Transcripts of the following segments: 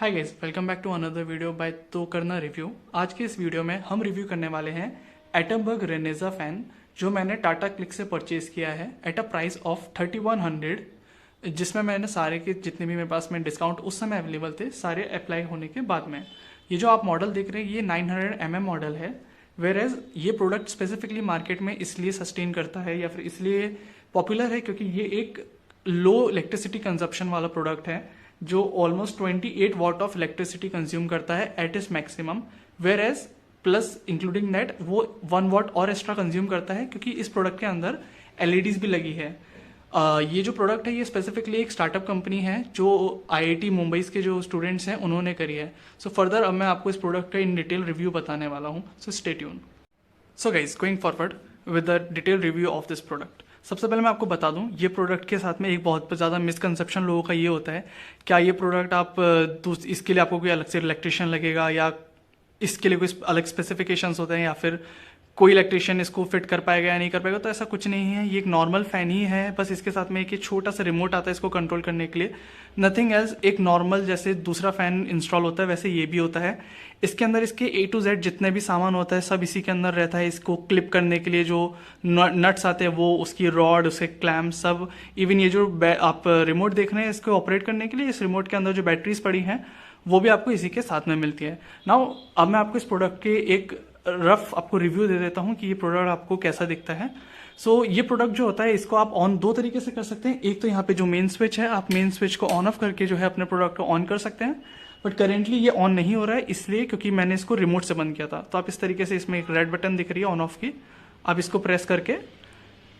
Hi guys, welcome back to another video by तो करना review. आज की इस वीडियो में हम रिव्यू करने वाले हैं एटमबर्ग रेनेजा फैन, जो मैंने टाटा क्लिक से परचेज किया है एट अ प्राइस ऑफ 3100, जिसमें मैंने सारे के जितने भी मेरे पास में डिस्काउंट उस समय अवेलेबल थे सारे अप्लाई होने के बाद में। ये जो आप मॉडल देख रहे हैं ये 900 मॉडल है, वेर एज ये प्रोडक्ट स्पेसिफिकली मार्केट में इसलिए सस्टेन करता है या फिर इसलिए पॉपुलर है क्योंकि ये एक लो इलेक्ट्रिसिटी कंजप्शन वाला प्रोडक्ट है जो almost 28 watt of electricity consume करता है at its maximum, where as plus including net वो 1 वॉट और एक्स्ट्रा कंज्यूम करता है क्योंकि इस प्रोडक्ट के अंदर एलईडीज भी लगी है। ये जो प्रोडक्ट है ये स्पेसिफिकली एक स्टार्टअप कंपनी है जो आईआईटी मुंबई के जो स्टूडेंट्स हैं उन्होंने करी है। सो फर्दर अब मैं आपको इस प्रोडक्ट का इन डिटेल रिव्यू बताने वाला हूँ, so stay tune. So guys, going forward with the detail review of this product. सबसे पहले मैं आपको बता दूं, ये प्रोडक्ट के साथ में एक बहुत ज़्यादा मिसकंसेप्शन लोगों का ये होता है, क्या ये प्रोडक्ट आप इसके लिए आपको कोई अलग से इलेक्ट्रिशियन लगेगा या इसके लिए कोई अलग स्पेसिफिकेशंस होते हैं या फिर कोई इलेक्ट्रिशियन इसको फिट कर पाएगा या नहीं कर पाएगा। तो ऐसा कुछ नहीं है, ये एक नॉर्मल फैन ही है, बस इसके साथ में एक छोटा सा रिमोट आता है इसको कंट्रोल करने के लिए, नथिंग एल्स। एक नॉर्मल जैसे दूसरा फैन इंस्टॉल होता है वैसे ये भी होता है। इसके अंदर इसके A to Z जितने भी सामान होता है सब इसी के अंदर रहता है। इसको क्लिप करने के लिए जो नट्स आते हैं वो, उसकी रॉड, उसके क्लैम्प सब, इवन ये जो आप रिमोट देख रहे हैं इसको ऑपरेट करने के लिए इस रिमोट के अंदर जो बैटरीज पड़ी हैं वो भी आपको इसी के साथ में मिलती है। नाउ अब मैं आपको इस प्रोडक्ट के एक रफ आपको रिव्यू दे देता हूँ कि ये प्रोडक्ट आपको कैसा दिखता है। सो ये प्रोडक्ट जो होता है इसको आप ऑन दो तरीके से कर सकते हैं। एक तो यहाँ पे जो मेन स्विच है, आप मेन स्विच को ऑन ऑफ करके जो है अपने प्रोडक्ट को ऑन कर सकते हैं, बट करेंटली ये ऑन नहीं हो रहा है इसलिए क्योंकि मैंने इसको रिमोट से बंद किया था। तो आप इस तरीके से, इसमें एक रेड बटन दिख रही है ऑन ऑफ की, आप इसको प्रेस करके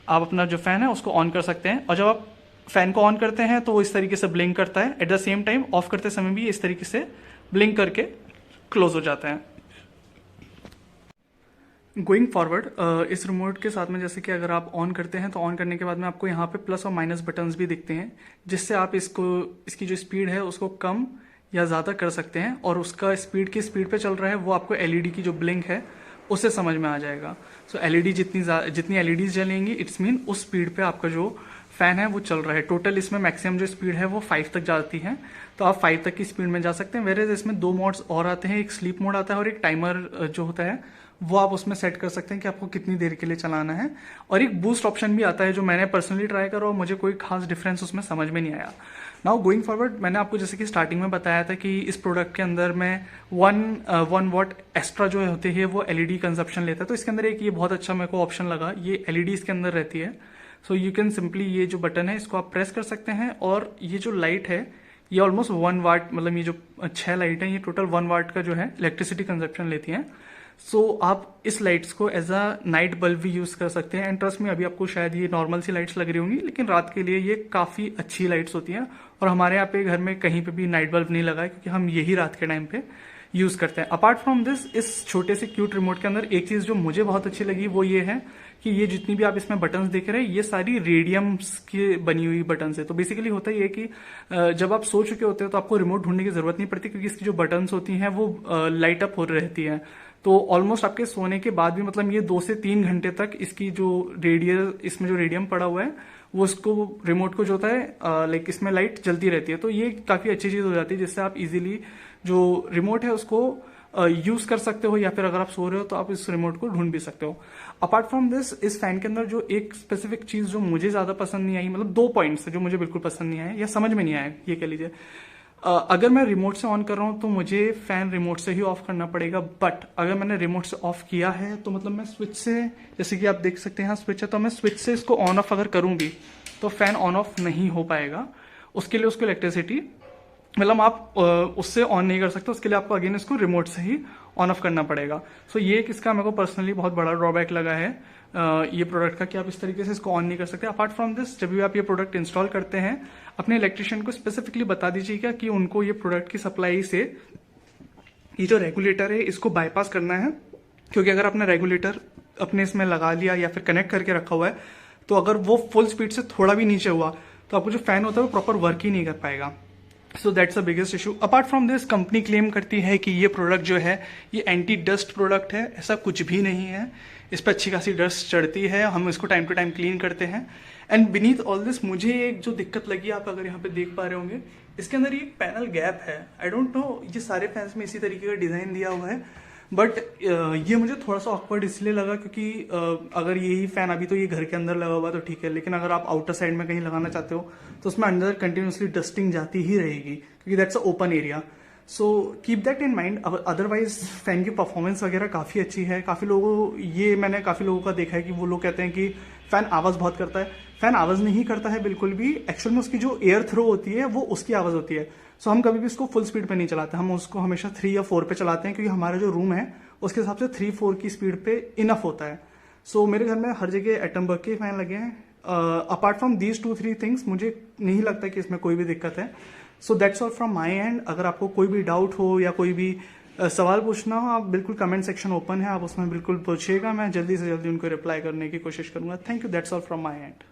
आप अपना जो फैन है उसको ऑन कर सकते हैं। और जब आप फैन को ऑन करते हैं तो वो इस तरीके से ब्लिंक करता है, at the same time of करते समय भी इस तरीके से ब्लिंक करके क्लोज हो जाता है। गोइंग फॉरवर्ड इस रिमोट के साथ में जैसे कि अगर आप ऑन करते हैं तो ऑन करने के बाद में आपको यहाँ पे प्लस और माइनस बटन्स भी दिखते हैं, जिससे आप इसकी जो स्पीड है उसको कम या ज़्यादा कर सकते हैं, और उसका स्पीड की स्पीड पे चल रहा है वो आपको एलईडी की जो ब्लिंक है उससे समझ में आ जाएगा। सो एलईडी जितनी एलईडीज जलेंगी इट्स मीन उस स्पीड पे आपका जो फैन है वो चल रहा है। टोटल इसमें मैक्सिमम जो स्पीड है वो 5 तक जाती है, तो आप 5 तक की स्पीड में जा सकते हैं। वेरेज इसमें 2 मोड्स और आते हैं, एक स्लीप मोड आता है और एक टाइमर जो होता है वो आप उसमें सेट कर सकते हैं कि आपको कितनी देर के लिए चलाना है, और एक बूस्ट ऑप्शन भी आता है जो मैंने पर्सनली ट्राई करा और मुझे कोई खास डिफरेंस उसमें समझ में नहीं आया। नाउ गोइंग फॉरवर्ड, मैंने आपको जैसे कि स्टार्टिंग में बताया था कि इस प्रोडक्ट के अंदर में 1 वॉट एक्स्ट्रा जो होते हैं वो एलईडी कंजप्शन लेता है। तो इसके अंदर एक ये बहुत अच्छा मेरे को ऑप्शन लगा, ये एलईडी इसके अंदर रहती है। सो यू कैन सिंपली, ये जो बटन है इसको आप प्रेस कर सकते हैं और ये जो लाइट है ये ऑलमोस्ट 1 वाट, मतलब ये जो 6 लाइट है ये टोटल 1 वाट का जो है इलेक्ट्रिसिटी कंजप्शन लेती हैं। सो आप इस लाइट्स को एज अ नाइट बल्ब भी यूज कर सकते हैं। एंड ट्रस्ट में, अभी आपको शायद ये नॉर्मल सी लाइट्स लग रही होंगी लेकिन रात के लिए ये काफी अच्छी लाइट्स होती हैं, और हमारे यहाँ पे घर में कहीं पे भी नाइट बल्ब नहीं लगा है क्योंकि हम यही रात के टाइम पे यूज करते हैं। अपार्ट फ्रॉम दिस, इस छोटे से क्यूट रिमोट के अंदर एक चीज जो मुझे बहुत अच्छी लगी वो ये है कि ये जितनी भी आप इसमें बटन्स देख रहे हैं ये सारी रेडियम्स की बनी हुई बटन्स है। तो बेसिकली होता ये है कि जब आप सो चुके होते हो तो आपको रिमोट ढूंढने की जरूरत नहीं पड़ती क्योंकि इसकी जो बटन्स होती हैं वो लाइट अप हो रहती है। तो ऑलमोस्ट आपके सोने के बाद भी, मतलब ये 2 से 3 घंटे तक इसकी जो इसमें जो रेडियम पड़ा हुआ है वो इसको रिमोट को जो होता है लाइक इसमें लाइट जलती रहती है। तो ये काफी अच्छी चीज हो जाती है जिससे आप इजीली जो रिमोट है उसको यूज कर सकते हो, या फिर अगर आप सो रहे हो तो आप इस रिमोट को ढूंढ भी सकते हो। अपार्ट फ्रॉम दिस, इस फैन के अंदर जो एक स्पेसिफिक चीज जो मुझे ज्यादा पसंद नहीं आई, मतलब 2 पॉइंट्स है जो मुझे बिल्कुल पसंद नहीं आए या समझ में नहीं आया, ये कह लीजिए। अगर मैं रिमोट से ऑन कर रहा हूं तो मुझे फैन रिमोट से ही ऑफ करना पड़ेगा, बट अगर मैंने रिमोट से ऑफ किया है तो मतलब मैं स्विच से, जैसे कि आप देख सकते हैं यहाँ स्विच है, तो मैं स्विच से इसको ऑन ऑफ अगर करूं भी तो फैन ऑन ऑफ नहीं हो पाएगा। उसके लिए उसको इलेक्ट्रिसिटी, मतलब आप उससे ऑन नहीं कर सकते, उसके लिए आपको अगेन इसको रिमोट से ही ऑन ऑफ करना पड़ेगा। सो ये एक इसका मेरे को पर्सनली बहुत बड़ा ड्रॉबैक लगा है ये प्रोडक्ट का, कि आप इस तरीके से इसको ऑन नहीं कर सकते। अपार्ट फ्रॉम दिस, जब भी आप ये प्रोडक्ट इंस्टॉल करते हैं अपने इलेक्ट्रिशियन को स्पेसिफिकली बता दीजिएगा कि उनको ये प्रोडक्ट की सप्लाई से ये जो रेगुलेटर है इसको बाईपास करना है, क्योंकि अगर आपने रेगुलेटर अपने इसमें लगा लिया या फिर कनेक्ट करके रखा हुआ है तो अगर वो फुल स्पीड से थोड़ा भी नीचे हुआ तो आपको जो फैन होता है वो प्रॉपर वर्क ही नहीं कर पाएगा। So that's the biggest issue. Apart from this, company claim करती है कि ये प्रोडक्ट जो है ये एंटी डस्ट प्रोडक्ट है। ऐसा कुछ भी नहीं है, इस पर अच्छी खासी डस्ट चढ़ती है, हम इसको टाइम टू टाइम क्लीन करते हैं। एंड बीनीथ ऑल दिस मुझे एक जो दिक्कत लगी, आप अगर यहाँ पे देख पा रहे होंगे, इसके अंदर ये पैनल गैप है। आई डोंट नो, ये सारे फैंस में इसी तरीके का डिज़ाइन दिया हुआ है, बट ये मुझे थोड़ा सा ऑकवर्ड इसलिए लगा क्योंकि अगर यही फैन अभी तो ये घर के अंदर लगा हुआ तो ठीक है, लेकिन अगर आप आउटर साइड में कहीं लगाना चाहते हो तो उसमें अंदर कंटिन्यूसली डस्टिंग जाती ही रहेगी क्योंकि that's a open area. So keep that in mind. Otherwise fan की परफॉर्मेंस वगैरह काफ़ी अच्छी है। मैंने काफ़ी लोगों का देखा है कि वो लोग कहते हैं कि फैन आवाज़ बहुत करता है। फैन आवाज़ नहीं करता है बिल्कुल भी, एक्चुअल में उसकी जो एयर थ्रो होती है वो उसकी आवाज़ होती है। सो हम कभी भी उसको फुल स्पीड पे नहीं चलाते, हम उसको हमेशा 3 या 4 पे चलाते हैं क्योंकि हमारा जो रूम है उसके हिसाब से 3-4 की स्पीड पे इनफ होता है। सो मेरे घर में हर जगह एटमबर्ग के फैन लगे हैं। अपार्ट फ्रॉम दीज 2-3 थिंग्स मुझे नहीं लगता कि इसमें कोई भी दिक्कत है। So that's all from my and. अगर आपको कोई भी डाउट हो या कोई भी सवाल पूछना हो, आप बिल्कुल कमेंट सेक्शन ओपन है, आप उसमें बिल्कुल पूछिएगा, मैं जल्दी से जल्दी उनको रिप्लाई करने की कोशिश करूंगा। Thank you, that's all from my and.